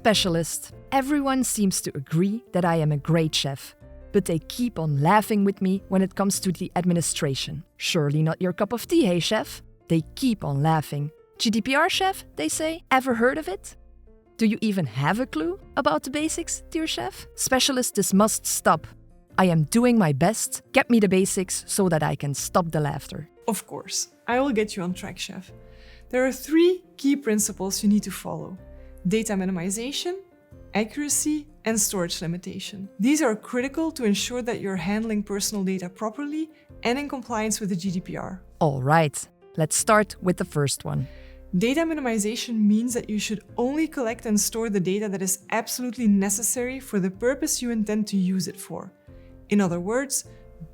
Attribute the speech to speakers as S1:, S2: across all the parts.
S1: Specialist. Everyone seems to agree that I am a great chef, but they keep on laughing with me when it comes to the administration. Surely not your cup of tea, hey chef? They keep on laughing. GDPR chef, they say? Ever heard of it? Do you even have a clue about the basics, dear chef? Specialist, this must stop. I am doing my best. Get me the basics so that I can stop the laughter.
S2: Of course, I will get you on track, chef. There are 3 key principles you need to follow: data minimization, accuracy, and storage limitation. These are critical to ensure that you're handling personal data properly and in compliance with the GDPR.
S1: All right, let's start with the first one.
S2: Data minimization means that you should only collect and store the data that is absolutely necessary for the purpose you intend to use it for. In other words,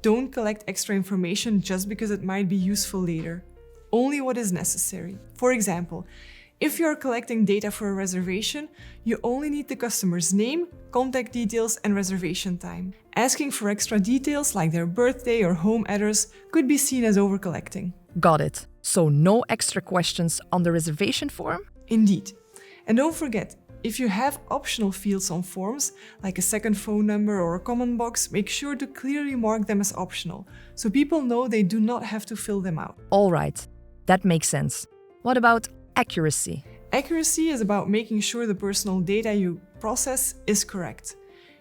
S2: don't collect extra information just because it might be useful later. Only what is necessary. For example, if you are collecting data for a reservation, you only need the customer's name, contact details, and reservation time. Asking for extra details like their birthday or home address could be seen as overcollecting.
S1: Got it. So no extra questions on the reservation form?
S2: Indeed. And don't forget, if you have optional fields on forms, like a second phone number or a comment box, make sure to clearly mark them as optional, so people know they do not have to fill them out.
S1: All right, that makes sense. What about accuracy?
S2: Accuracy is about making sure the personal data you process is correct.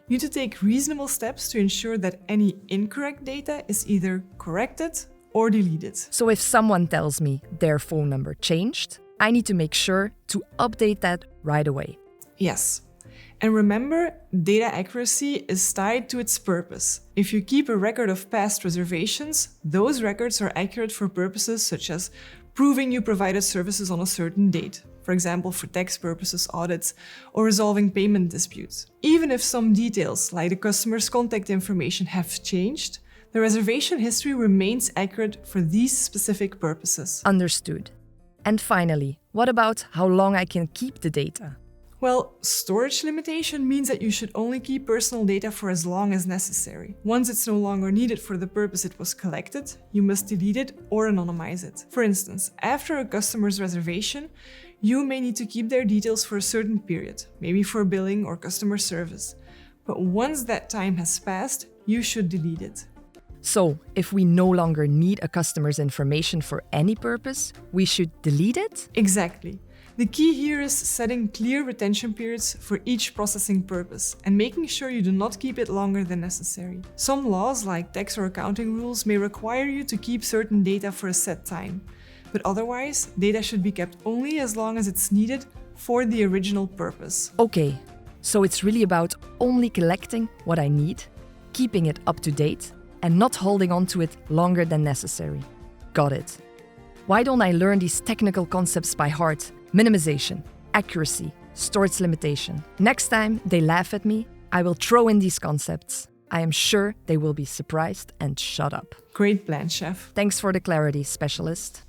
S2: You need to take reasonable steps to ensure that any incorrect data is either corrected or deleted.
S1: So if someone tells me their phone number changed, I need to make sure to update that right away.
S2: Yes. And remember, data accuracy is tied to its purpose. If you keep a record of past reservations, those records are accurate for purposes such as proving you provided services on a certain date, for example, for tax purposes, audits, or resolving payment disputes. Even if some details, like the customer's contact information, have changed, the reservation history remains accurate for these specific purposes.
S1: Understood. And finally, what about how long I can keep the data?
S2: Well, storage limitation means that you should only keep personal data for as long as necessary. Once it's no longer needed for the purpose it was collected, you must delete it or anonymize it. For instance, after a customer's reservation, you may need to keep their details for a certain period, maybe for billing or customer service. But once that time has passed, you should delete it.
S1: So, if we no longer need a customer's information for any purpose, we should delete it?
S2: Exactly. The key here is setting clear retention periods for each processing purpose and making sure you do not keep it longer than necessary. Some laws, like tax or accounting rules, may require you to keep certain data for a set time, but otherwise, data should be kept only as long as it's needed for the original purpose.
S1: Okay, so it's really about only collecting what I need, keeping it up to date, and not holding on to it longer than necessary. Got it. Why don't I learn these technical concepts by heart? Minimization, accuracy, storage limitation. Next time they laugh at me, I will throw in these concepts. I am sure they will be surprised and shut up.
S2: Great plan, chef.
S1: Thanks for the clarity, specialist.